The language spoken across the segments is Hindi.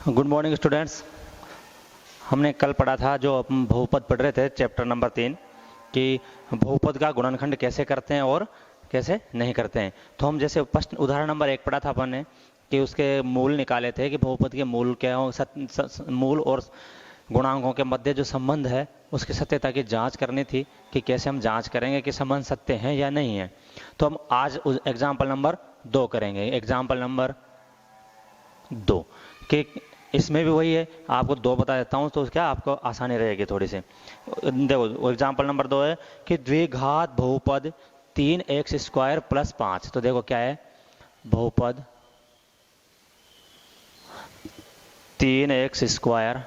Good morning students. हमने कल पढ़ा था, जो हम बहुपद पढ़ रहे थे, चैप्टर नंबर 3, कि बहुपद का गुणनखंड कैसे करते हैं और कैसे नहीं करते हैं। तो हम जैसे फर्स्ट उदाहरण नंबर 1 पढ़ा था अपन ने, कि उसके मूल निकाले थे कि बहुपद के मूल क्या हो, मूल और गुणांकों के मध्य जो संबंध है उसकी सत्यता की जांच करनी थी, कि कैसे हम जांच करेंगे कि संबंध सत्य है या नहीं है। तो हम आज एग्जाम्पल नंबर 2 करेंगे। एग्जाम्पल नंबर 2 कि इसमें भी वही है, आपको 2 बता देता हूँ तो क्या आपको आसानी रहेगी थोड़ी सी। देखो एग्जाम्पल नंबर 2 है कि द्विघात बहुपद 3x² + 5। तो देखो क्या है, बहुपद 3x²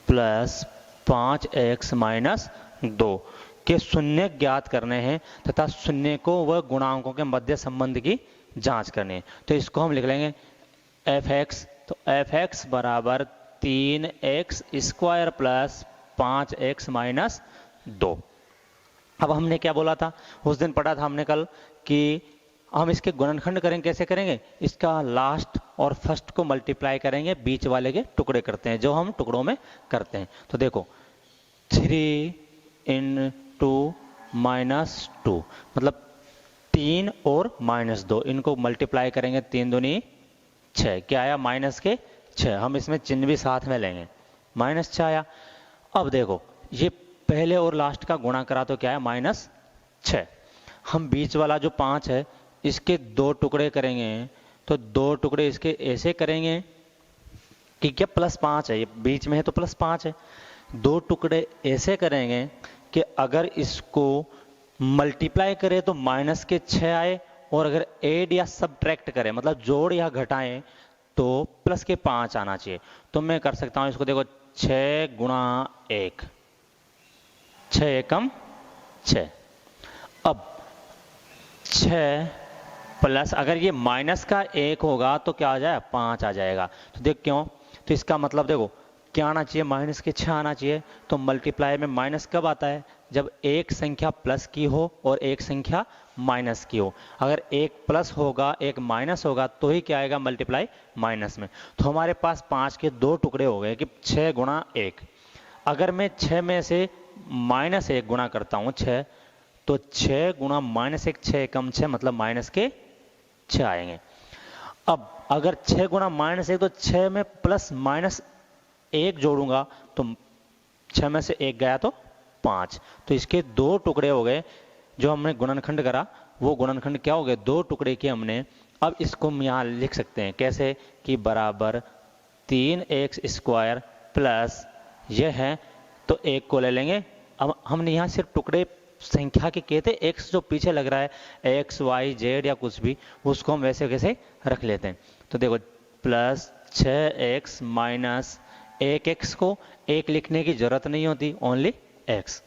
+ 5x - 2 के शून्य ज्ञात करने हैं तथा शून्य को व गुणांकों के मध्य संबंध की जांच करनी है। तो इसको हम लिख लेंगे f(x). तो f(x) बराबर 3x² + 5x - 2। अब हमने क्या बोला था, उस दिन पढ़ा था हमने कल, कि हम इसके गुणनखंड करेंगे। कैसे करेंगे, इसका लास्ट और फर्स्ट को मल्टीप्लाई करेंगे, बीच वाले के टुकड़े करते हैं, जो हम टुकड़ों में करते हैं। तो देखो 3 × -2 मतलब 3 और -2, इनको मल्टीप्लाई करेंगे, 3 दूनी 6। क्या आया, माइनस के 6। हम इसमें चिन्ह भी साथ में लेंगे, -6 आया। अब देखो ये पहले और लास्ट का गुणा करा तो क्या है, -6। हम बीच वाला जो 5 है इसके 2 टुकड़े करेंगे, तो 2 टुकड़े इसके ऐसे करेंगे कि क्या +5 है, ये बीच में है तो +5 है। 2 टुकड़े ऐसे करेंगे कि अगर इसको मल्टीप्लाई करें तो -6 आए, और अगर ऐड या सब्ट्रैक्ट करें मतलब जोड़ या घटाएं तो +5 आना चाहिए। तो मैं कर सकता हूं इसको, देखो 6 × 1, 6 एकम 6। अब 6 प्लस, अगर ये माइनस का 1 होगा तो क्या आ जाए, 5 आ जाएगा। तो देख क्यों, तो इसका मतलब देखो क्या आना चाहिए, -6 आना चाहिए। तो मल्टीप्लाई में माइनस कब आता है, जब एक संख्या प्लस की हो और एक संख्या माइनस की हो। अगर एक प्लस होगा एक माइनस होगा तो ही क्या आएगा, मल्टीप्लाई माइनस में। तो हमारे पास 5 के 2 टुकड़े हो गए कि 6 × 1। अगर मैं 6 में से -1 गुणा करता हूँ 6, तो 6 × -1, 6 एकम 6 मतलब -6 आएंगे। अब अगर 6 × -1, तो 6 में +-1 जोड़ूंगा तो 6 में से 1 गया तो 5। तो इसके 2 टुकड़े हो गए, जो हमने गुणनखंड करा वो गुणनखंड क्या हो गए, 2 टुकड़े किए हमने। अब इसको हम यहाँ लिख सकते हैं कैसे, कि बराबर 3x² प्लस यह है तो 1 को ले लेंगे। अब हमने यहाँ सिर्फ टुकड़े संख्या के कहते, x जो पीछे लग रहा है x y z या कुछ भी, उसको हम वैसे कैसे रख लेते हैं। तो देखो +6x - 1x को 1 लिखने की जरूरत नहीं होती, ओनली x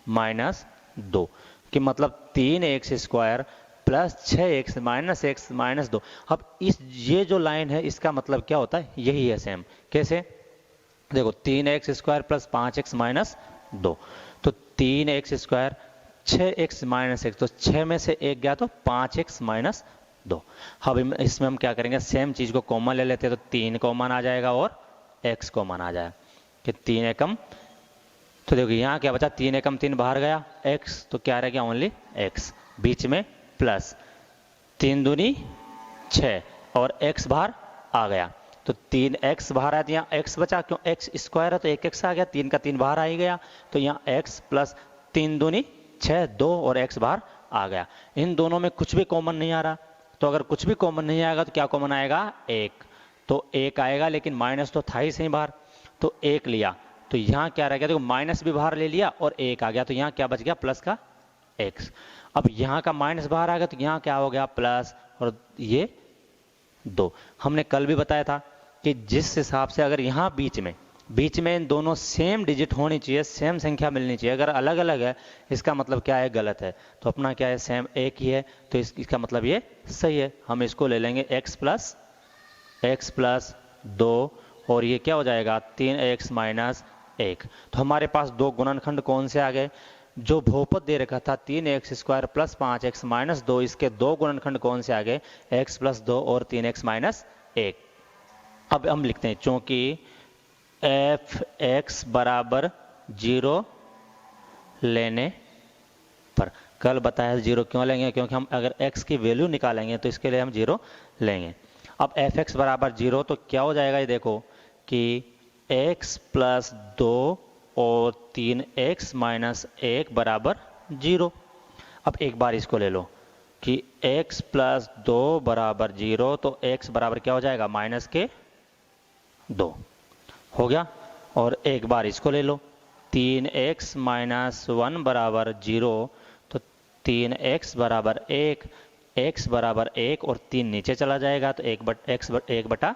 -2 कि मतलब 3x² + 6x - x - 2। अब ये जो लाइन है इसका मतलब क्या होता है, यही है सेम। कैसे, देखो 3x² + 5x - 2, तो 3x², 6x - 1, तो 6 में से 1 गया तो 5x - 2। अब इसमें हम क्या करेंगे, सेम चीज को कॉमन ले लेते हैं, तो 3 कॉमन आ जाएगा और x कॉमन आ जाएगा कि 3 एकम। तो देखो यहाँ क्या बचा, 3 एकम 3 बाहर गया, x तो क्या रह गया, ओनली x। बीच में प्लस 3 दूनी 6 और x बाहर आ गया, तो 3x बाहर आया तो यहाँ x बचा, क्यों x² है तो 1x आ गया, 3 का 3 बाहर आ ही गया, तो यहाँ x प्लस 3 दूनी 6, 2 और x बाहर आ गया। इन दोनों में कुछ भी कॉमन नहीं आ रहा, तो अगर कुछ भी कॉमन नहीं आएगा तो क्या कॉमन आएगा, 1। तो 1 आएगा, लेकिन माइनस तो था ही सही बाहर, तो 1 लिया, तो यहाँ क्या रह गया, देखो माइनस भी बाहर ले लिया और 1 आ गया, तो यहाँ क्या बच गया, प्लस का x। अब यहाँ का माइनस बाहर आ गया तो यहाँ क्या हो गया, प्लस, और ये 2। हमने कल भी बताया था कि जिस हिसाब से अगर यहाँ बीच में इन दोनों सेम डिजिट होनी चाहिए, सेम संख्या मिलनी चाहिए, अगर अलग अलग है इसका मतलब क्या है, गलत है। तो अपना क्या है, सेम एक ही है, तो इसका मतलब ये सही है। हम इसको ले लेंगे x + 2, और ये क्या हो जाएगा, 3x - 1। तो हमारे पास 2 गुणनखंड कौन से आ गए, जो बहुपद दे रखा था 3x² प्लस 5x माइनस 2, इसके दो गुणनखंड कौन से आ गए, x प्लस 2 और 3x माइनस 1। अब हम लिखते हैं चूंकि f(x) बराबर 0 लेने पर, कल बताया 0 क्यों लेंगे, क्योंकि हम अगर x की वैल्यू निकालेंगे तो इसके लिए हम 0 लेंगे। अब f(x) बराबर 0 तो क्या हो जाएगा, ये देखो कि x प्लस 2 और 3x माइनस 1 बराबर 0। अब एक बार इसको ले लो कि x प्लस 2 बराबर 0, तो x बराबर क्या हो जाएगा, माइनस के 2 हो गया। और एक बार इसको ले लो 3x माइनस 1 बराबर 0, तो 3x बराबर 1, x बराबर 1 और 3 नीचे चला जाएगा तो 1 बटा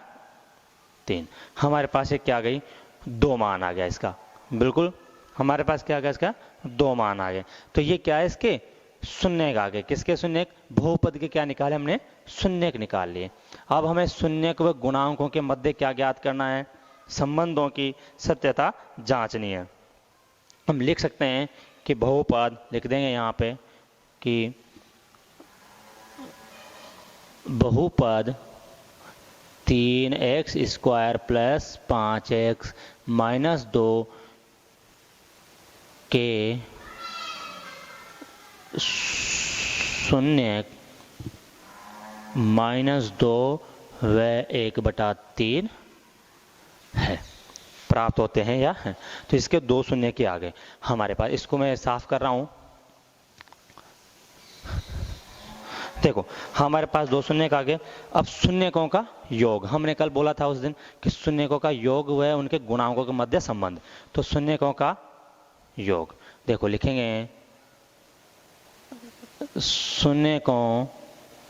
3। हमारे पास ये क्या आ गई, 2 मान आ गया इसका, बिल्कुल हमारे पास क्या आ गया इसका, 2 मान आ गए। तो ये क्या है, इसके शून्य आ गए। किसके शून्य, बहुपद के क्या निकाले हमने, शून्य निकाल लिए। अब हमें शून्य व गुणांकों के मध्य क्या ज्ञात करना है, संबंधों की सत्यता जांचनी है। हम लिख सकते हैं कि बहुपद लिख देंगे यहाँ पे कि बहुपद 3x² प्लस 5x माइनस 2 के शून्य माइनस 2 व 1/3 है, प्राप्त होते हैं या हैं। तो इसके दो शून्य के आगे हमारे पास, इसको मैं साफ कर रहा हूं, देखो हमारे पास दो शून्य के आगे। अब शून्यकों का योग, हमने कल बोला था उस दिन कि शून्यकों का योग व उनके गुणांकों के मध्य संबंध। तो शून्यकों का योग देखो लिखेंगे, शून्यकों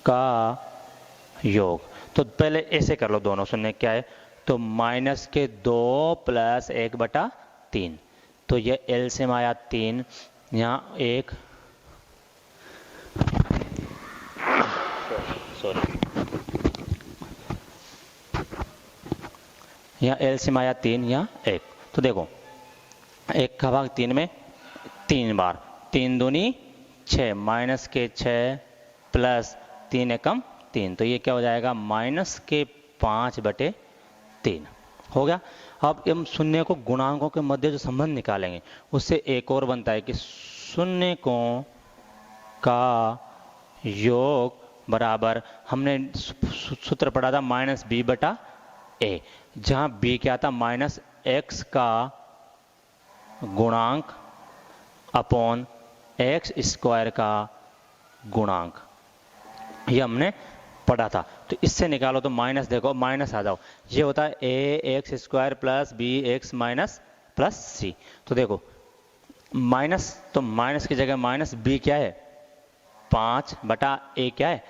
का योग। तो पहले ऐसे कर लो, दोनों शून्य क्या है, तो माइनस के 2 प्लस 1/3। तो ये एलसीएम आया 3, यहाँ 1 यहाँ एलसीएम आया 3, यहाँ 1। तो देखो 1 का भाग 3 में 3 बार, 3 दूनी 6, माइनस के 6 प्लस 3 एकम 3, तो ये क्या हो जाएगा, माइनस के 5/3 हो गया। अब हम शून्य को गुणांकों के मध्य जो संबंध निकालेंगे उससे एक और बनता है कि शून्यकों का योग बराबर, हमने सूत्र पढ़ा था -b/a, जहां b क्या था, -x का गुणांक अपॉन x² का गुणांक, ये हमने पढ़ा था। तो इससे निकालो तो माइनस, देखो माइनस आ जाओ, ये होता है ax² plus bx minus plus c। तो देखो माइनस, तो माइनस की जगह माइनस, b क्या है 5/a क्या है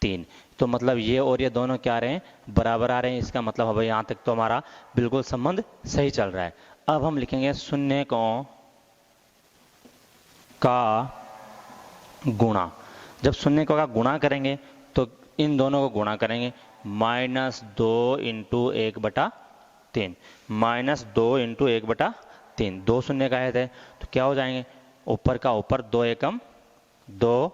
3। तो मतलब ये और ये दोनों क्या आ रहे हैं, बराबर आ रहे हैं। इसका मतलब अब यहाँ तक तो हमारा बिल्कुल संबंध सही चल रहा है। अब हम लिखेंगे शून्यकों का गुणा। जब शून्यकों का गुणा करेंगे तो इन दोनों को गुणा करेंगे, -2 × 1/3, -2 × 1/3, 2 शून्य का है तो क्या हो जाएंगे, ऊपर का ऊपर, 2 एकम 2,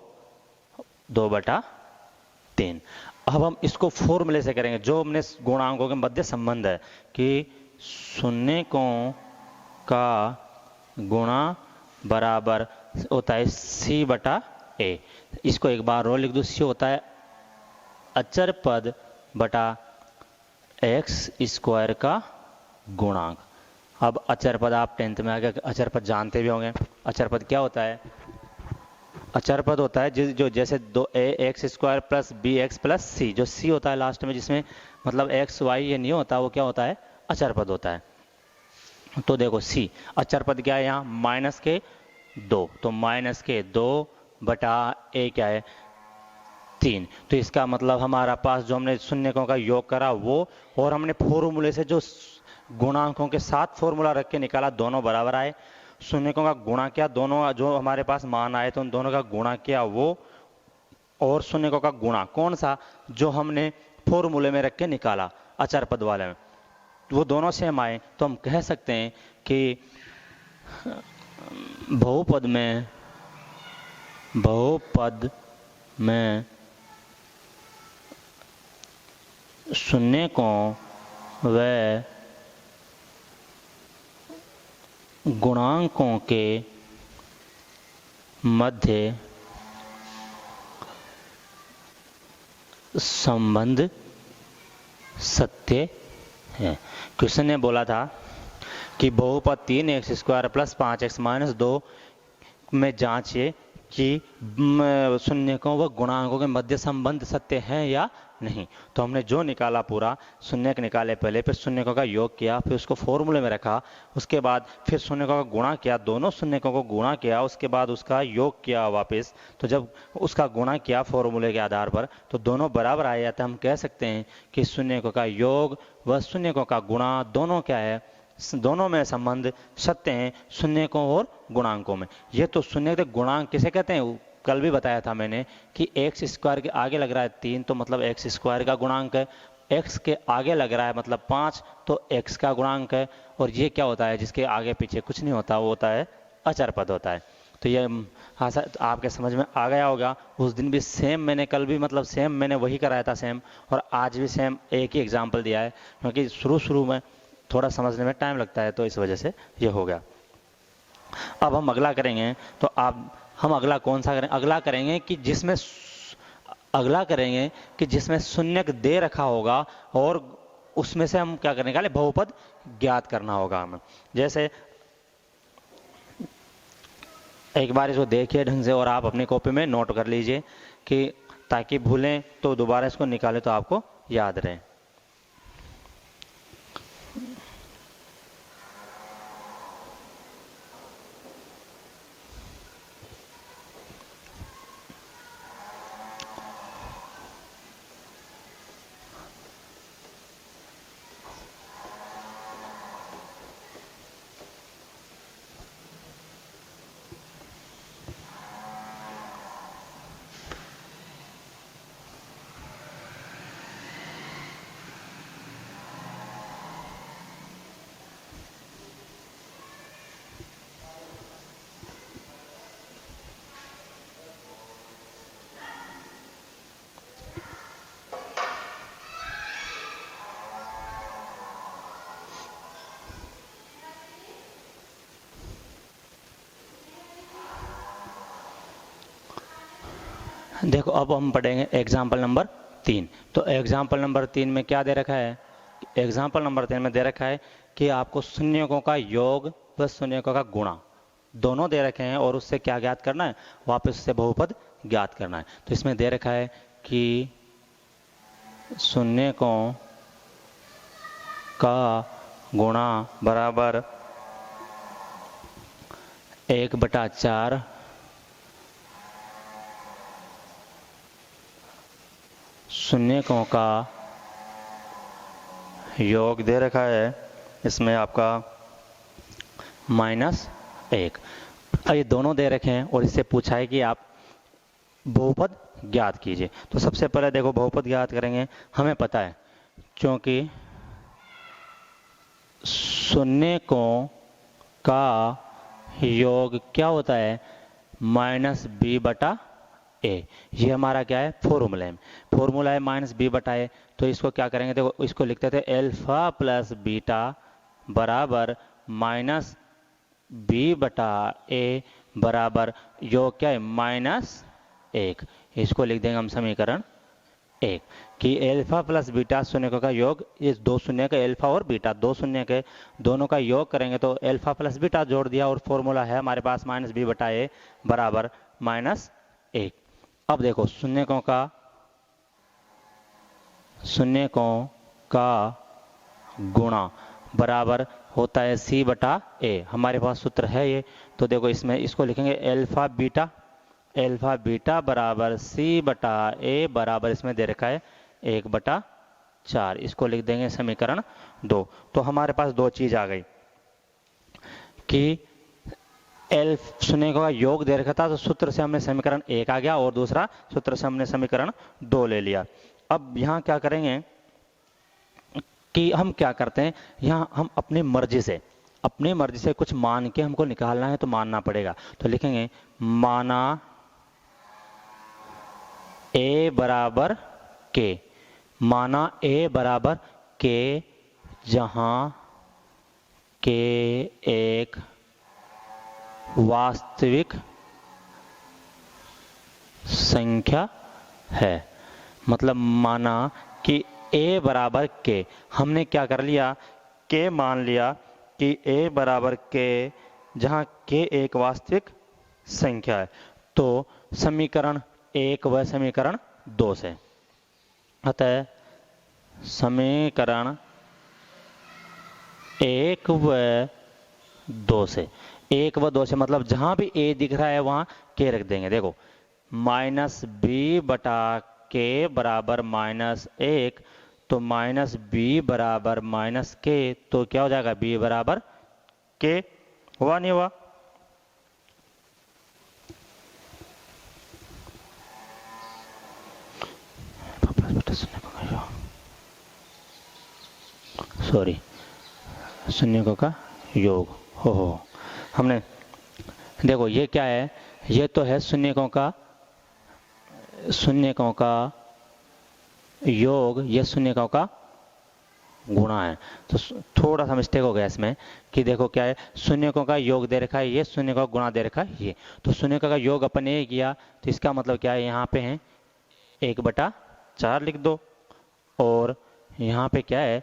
2/3। अब हम इसको फॉर्मूले से करेंगे, जो हमने गुणांकों के मध्य संबंध है कि शून्यकों का गुणा बराबर होता है c/a। इसको एक बार और लिख दो, c होता है अचर पद बटा x² का गुणांक। अब अचर पद आप 10th में आ गया, अचर पद जानते भी होंगे। अचर पद क्या होता है, अचर पद होता है जो जैसे ax² plus bx plus c, जो c होता है लास्ट में, जिसमें मतलब x y ये नहीं होता, वो क्या होता है, अचर पद होता है। तो देखो c अचर पद क्या है, यहाँ -2, तो -2/a क्या है 3। तो इसका मतलब हमारा पास जो हमने शून्यकों का योग करा वो, और हमने फॉर्मूले से जो गुणांकों के साथ फॉर्मूला रख के निकाला, दोनों बराबर आए। शून्यकों का गुणा किया, दोनों जो हमारे पास मान आए तो उन दोनों का गुणा किया वो, और शून्यकों का गुणा कौन सा, जो हमने फॉर्मूले में रख के निकाला अचर पद वाले में, वो दोनों सेम आए। तो हम कह सकते हैं कि बहुपद में शून्यकों व गुणांकों के मध्य संबंध सत्य है। क्वेश्चन ने बोला था कि बहुपद 3x² + 5x - 2 में जांचिए कि शून्यकों व गुणांकों के मध्य संबंध सत्य है या नहीं। तो हमने जो निकाला पूरा शून्यक निकाले पहले, फिर शून्यकों का योग किया, फिर उसको फॉर्मूले में रखा, उसके बाद फिर शून्यकों का गुणा किया, दोनों शून्यकों को गुणा किया, उसके बाद उसका योग किया वापस। तो जब उसका गुणा किया फॉर्मूले के आधार पर तो दोनों बराबर आए जाते, हम कह सकते हैं कि शून्यकों का योग व शून्यकों का गुणा दोनों क्या है, दोनों में संबंध सत्य हैं, शून्यकों और गुणांकों में। ये तो शून्य के गुणांक किसे कहते हैं, कल भी बताया था मैंने कि x² के आगे लग रहा है 3 तो मतलब x² का गुणांक है, x के आगे लग रहा है मतलब 5 तो x का गुणांक है। और ये क्या होता है, जिसके आगे पीछे कुछ नहीं होता वो होता है अचर पद होता है। तो ये आपके समझ में आ गया होगा। उस दिन भी सेम मैंने, कल भी मतलब सेम मैंने वही कराया था सेम, और आज भी सेम एक ही एग्जाम्पल दिया है, क्योंकि शुरू में थोड़ा समझने में टाइम लगता है तो इस वजह से ये हो गया। अब हम अगला करेंगे, तो हम अगला कौन सा करें, अगला करेंगे कि जिसमें शून्यक दे रखा होगा और उसमें से हम क्या करेंगे, बहुपद ज्ञात करना होगा हमें। जैसे एक बार इसको देखिए ढंग से और आप अपनी कॉपी में नोट कर लीजिए कि ताकि भूलें तो दोबारा इसको निकालें तो आपको याद रहे। देखो अब हम पढ़ेंगे एग्जाम्पल नंबर 3। तो एग्जाम्पल नंबर 3 में क्या दे रखा है, एग्जाम्पल नंबर 3 में दे रखा है कि आपको शून्यकों का योग व शून्यकों का गुणा दोनों दे रखे हैं और उससे क्या ज्ञात करना है, वापस उससे बहुपद ज्ञात करना है। तो इसमें दे रखा है कि शून्यकों का गुणा बराबर 1/4 शून्यकों का योग दे रखा है, इसमें आपका -1। ये दोनों दे रखे हैं और इससे पूछा है कि आप बहुपद ज्ञात कीजिए। तो सबसे पहले देखो बहुपद ज्ञात करेंगे, हमें पता है क्योंकि शून्यकों का योग क्या होता है, -b/a। ये हमारा क्या है, फॉर्मूला है -b/a। तो इसको क्या करेंगे, देखो इसको लिखते थे अल्फा प्लस बीटा बराबर -b/a बराबर योग क्या है, -1। इसको लिख देंगे हम समीकरण 1 कि अल्फा प्लस बीटा शून्यकों का योग, ये दो शून्य के अल्फा और बीटा दो शून्य के दोनों का योग करेंगे तो अल्फा प्लस बीटा जोड़ दिया और फॉर्मूला है हमारे पास -b/a बराबर -1। अब देखो शून्यकों का गुणा बराबर होता है c/a, हमारे पास सूत्र है ये। तो देखो इसमें इसको लिखेंगे अल्फा बीटा बराबर c/a बराबर, इसमें दे रखा है 1/4। इसको लिख देंगे समीकरण 2। तो हमारे पास दो चीज आ गई कि शून्यकों का योग दे रखा था, तो सूत्र से हमने समीकरण 1 आ गया और दूसरा सूत्र से हमने समीकरण 2 ले लिया। अब यहाँ क्या करेंगे कि हम क्या करते हैं, यहाँ हम अपनी मर्जी से अपनी मर्जी से कुछ मान के हमको निकालना है तो मानना पड़ेगा। तो लिखेंगे माना a बराबर k, माना a बराबर k जहां k एक वास्तविक संख्या है। मतलब माना कि a बराबर k, हमने क्या कर लिया, k मान लिया कि a बराबर k जहां k एक वास्तविक संख्या है। तो समीकरण 1 व समीकरण 2 से, अतः समीकरण 1 व 2 से, 1 व 2 से मतलब जहां भी a दिख रहा है वहां k रख देंगे। देखो माइनस बी बटा के बराबर -1, तो माइनस बी बराबर माइनस के, तो क्या हो जाएगा b बराबर k, हुआ नहीं हुआ? सॉरी, शून्यकों का योग हो। हमने देखो ये क्या है, ये तो है शून्यकों का योग, ये शून्यकों का गुणा है। तो थोड़ा सा मिस्टेक हो गया इसमें कि देखो क्या है, शून्यकों का योग दे रखा है ये, शून्यकों का गुणा दे रखा है ये। तो शून्यकों का योग अपन ने किया, तो इसका मतलब क्या है, यहाँ पे है 1/4 लिख दो, और यहाँ पे क्या है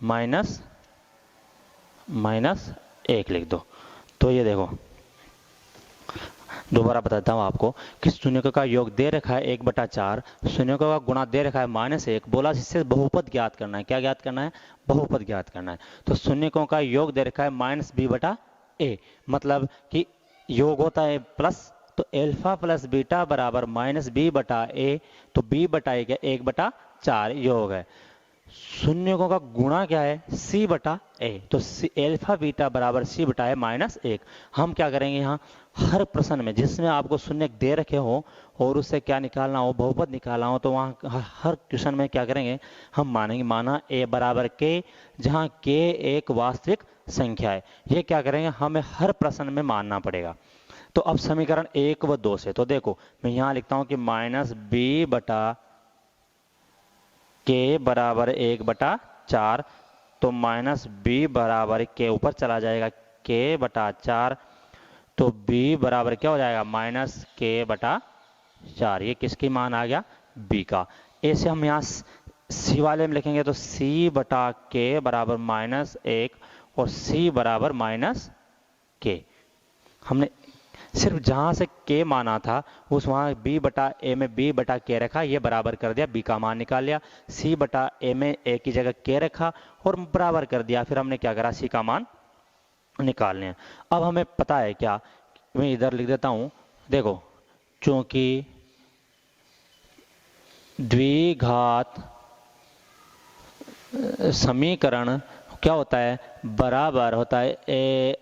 -1 लिख दो। तो ये देखो दोबारा बताता हूँ आपको कि शून्यकों का योग दे रखा है 1/4, शून्यकों का गुणा दे रखा है -1, बोला इससे बहुपद ज्ञात करना है। क्या ज्ञात करना है? बहुपद ज्ञात करना है। तो शून्यकों का योग दे रखा है -b/a, मतलब कि योग होता है प्लस, तो एल्फा प्लस बीटा बराबर -b/a, तो b/a क्या 1/4 योग है। शून्यकों का गुणा क्या है? c/a, तो एल्फा बीटा बराबर c/a-1। हम क्या करेंगे, यहाँ हर प्रश्न में जिसमें आपको शून्य दे रखे हो और उससे क्या निकालना हो, बहुपद निकालना हो, तो वहाँ हर क्वेश्चन में क्या करेंगे, हम मानेंगे माना a बराबर k जहाँ k एक वास्तविक संख्या है। ये क्या करेंगे, हमें हर प्रश्न में मानना पड़ेगा। तो अब समीकरण 1 व 2 से, तो देखो मैं यहाँ लिखता हूँ कि -b/k बराबर 1/4, तो -b बराबर के ऊपर चला जाएगा k/4, तो b बराबर क्या हो जाएगा -k/4। ये किसकी मान आ गया? b का। ऐसे हम यहाँ c वाले में लिखेंगे तो c/k बराबर -1 और c बराबर -k। हमने सिर्फ जहां से k माना था उस वहां b/a में b/k रखा, ये बराबर कर दिया, b का मान निकाल लिया। c/a में a की जगह k रखा और बराबर कर दिया, फिर हमने क्या करा, c का मान निकाल लिया। अब हमें पता है क्या, मैं इधर लिख देता हूं, देखो चूंकि द्विघात समीकरण क्या होता है, बराबर होता है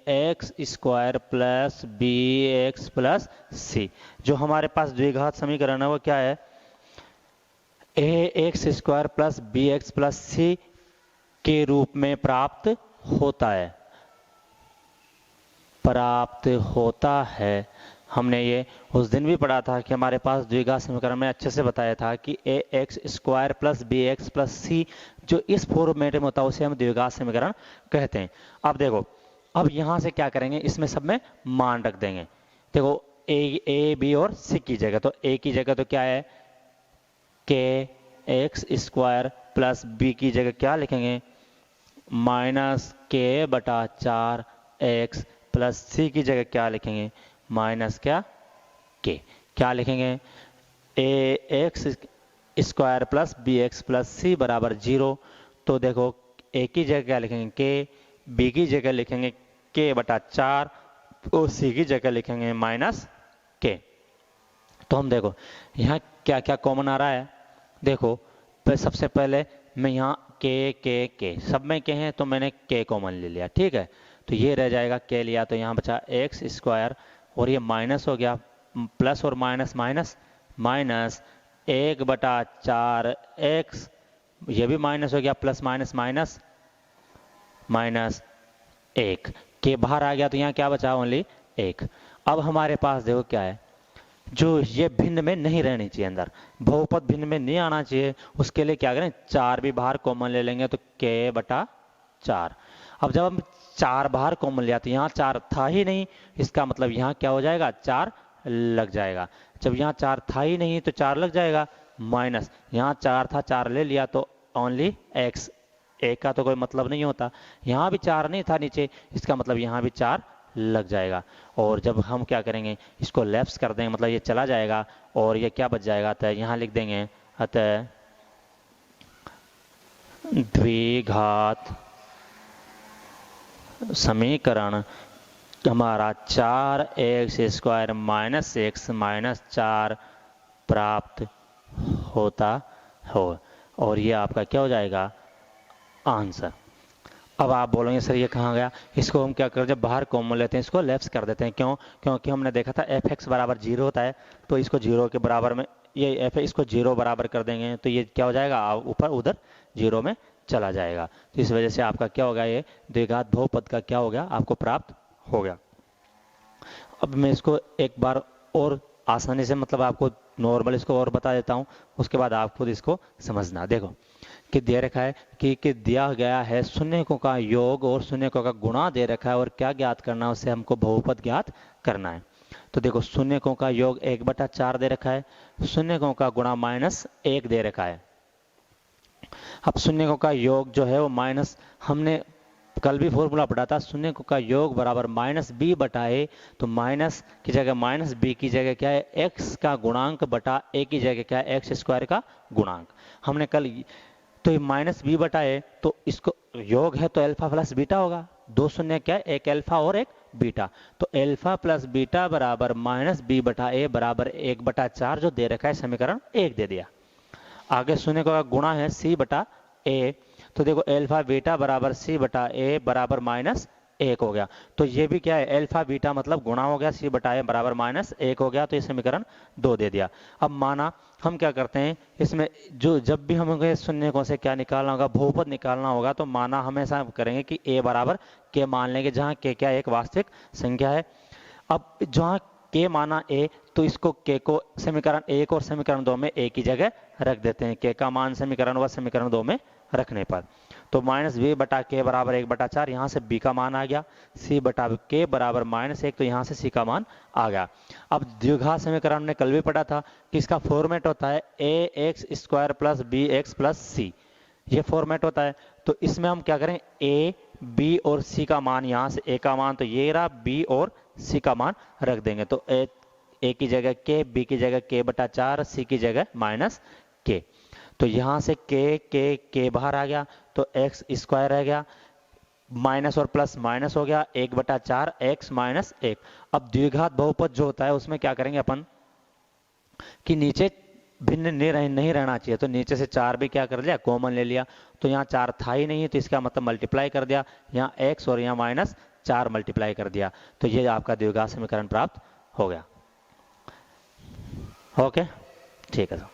ax² plus bx plus c। जो हमारे पास द्विघात समीकरण है वो क्या है, ax² plus bx plus c के रूप में प्राप्त होता है। हमने ये उस दिन भी पढ़ा था कि हमारे पास द्विघात समीकरण में अच्छे से बताया था कि ax² plus bx plus c जो इस फॉर्मेट में होता है उसे हम द्विघात समीकरण कहते हैं। अब देखो, अब यहां से क्या करेंगे, इसमें सब में मान रख देंगे। देखो a b और c की जगह, तो a की जगह तो क्या है kx² प्लस b की जगह क्या लिखेंगे -k/4x प्लस c की जगह क्या लिखेंगे क्या लिखेंगे ax² plus bx plus c बराबर 0। तो देखो a की जगह क्या लिखेंगे k, b की जगह लिखेंगे k/4 और c की जगह लिखेंगे -k। तो हम देखो यहाँ क्या क्या कॉमन आ रहा है। देखो सबसे पहले मैं यहाँ k सब में k हैं तो मैंने k कॉमन ले लिया, ठीक है। तो ये रह जाएगा k लिया, तो यहाँ बचा x² और ये माइनस हो गया, प्लस और माइनस माइनस, -1/4x, ये भी माइनस हो गया, प्लस माइनस माइनस, 1, के बाहर आ गया तो यहाँ क्या बचा, ओनली 1। अब हमारे पास देखो क्या है, जो ये भिन्न में नहीं रहनी चाहिए, अंदर बहुपद भिन्न में नहीं आना चाहिए, उसके लिए क्या करें, 4 भी बाहर कॉमन ले लेंगे तो k बटा 4। अब जब हम 4 बाहर कॉमन लिया तो यहाँ 4 था ही नहीं, इसका मतलब यहाँ क्या हो जाएगा, 4 लग जाएगा। जब यहाँ 4 था ही नहीं तो 4 लग जाएगा, माइनस यहाँ 4 था, 4 ले लिया तो ओनली x, एक का तो कोई मतलब नहीं होता, यहाँ भी 4 नहीं था नीचे, इसका मतलब यहाँ भी 4 लग जाएगा। और जब हम क्या करेंगे, इसको लेफ्ट कर देंगे, मतलब ये चला जाएगा और ये क्या बच जाएगा, अतः यहाँ लिख देंगे, अतः द्विघात समीकरण हमारा 4x² माइनस x माइनस 4 प्राप्त होता हो, और ये आपका क्या हो जाएगा, आंसर। अब आप बोलेंगे सर ये कहाँ गया, इसको हम क्या करें, जब बाहर कॉमन लेते हैं इसको लेफ्ट कर देते हैं, क्यों, क्योंकि हमने देखा था fx बराबर 0 होता है, तो इसको 0 के बराबर में, ये f इसको 0 बराबर कर देंगे तो ये क्या हो जाएगा, ऊपर उधर 0 में चला जाएगा। तो इस वजह से आपका क्या होगा, ये द्विघात बहुपद का क्या हो गया, आपको प्राप्त हो गया। अब मैं इसको एक बार और आसानी से, मतलब आपको नॉर्मल इसको और बता देता हूँ, उसके बाद आप खुद इसको समझना। देखो कि दे रखा है कि दिया गया है शून्यकों का योग और शून्यकों का गुणा दे रखा है, और क्या ज्ञात करना है, उससे हमको बहुपद ज्ञात करना है। तो देखो शून्यकों का योग 1/4 दे रखा है, शून्यकों का गुणा -1 दे रखा है। अब शून्यकों का योग जो है वो माइनस, हमने कल भी फॉर्मूला पढ़ा था, शून्यकों का योग बराबर -b/a, तो माइनस की जगह -b की जगह क्या है, x का गुणांक बटा a की जगह क्या है, x² का गुणांक। हमने कल तो ये -b/a, तो इसको योग है तो अल्फा प्लस बीटा होगा, दो शून्य क्या है, एक अल्फा और एक बीटा, तो अल्फा प्लस बीटा बराबर -b/a बराबर 1/4 जो दे रखा है, समीकरण 1 दे दिया। आगे शून्य का गुणा है c/a, तो देखो अल्फा बीटा बराबर c/a बराबर -1 हो गया, तो ये भी क्या है, अल्फा बीटा मतलब गुणा हो गया, c/a बराबर -1 हो गया, तो ये समीकरण 2 दे दिया। अब माना हम क्या करते हैं, इसमें जो जब भी हमें शून्यकों से क्या निकालना होगा, बहुपद निकालना होगा, तो माना हमेशा करेंगे कि a बराबर k मान लेंगे, जहाँ k क्या एक वास्तविक संख्या है। अब जहाँ k माना a, तो इसको k को समीकरण 1 और समीकरण 2 में a की जगह रख देते हैं, k का मान समीकरण व समीकरण 2 में रखने पर, तो -b/k बराबर 1/4, यहाँ से b का मान आ गया, c/k बराबर -1, तो यहाँ से c का मान आ गया। अब द्विघात समीकरण ने कल भी पढ़ा था कि इसका फॉर्मेट होता है ax² plus bx plus c, ये फॉर्मेट होता है। तो इसमें हम क्या करें, a b और c का मान, यहाँ से a का मान तो ये रहा, b और c का मान रख देंगे, तो a की जगह k, b की जगह k/4, c की जगह -k, तो यहाँ से k बाहर आ गया, तो x² रह गया, माइनस और प्लस माइनस हो गया, 1/4 x -1। अब द्विघात बहुपद जो होता है उसमें क्या करेंगे अपन, कि नीचे भिन्न नहीं रहना चाहिए, तो नीचे से 4 भी क्या कर लिया, कॉमन ले लिया, तो यहाँ 4 था ही नहीं, तो इसका मतलब मल्टीप्लाई कर दिया, यहाँ x और यहाँ -4 मल्टीप्लाई कर दिया, तो ये आपका द्विघात समीकरण प्राप्त हो गया। ओके, ठीक है।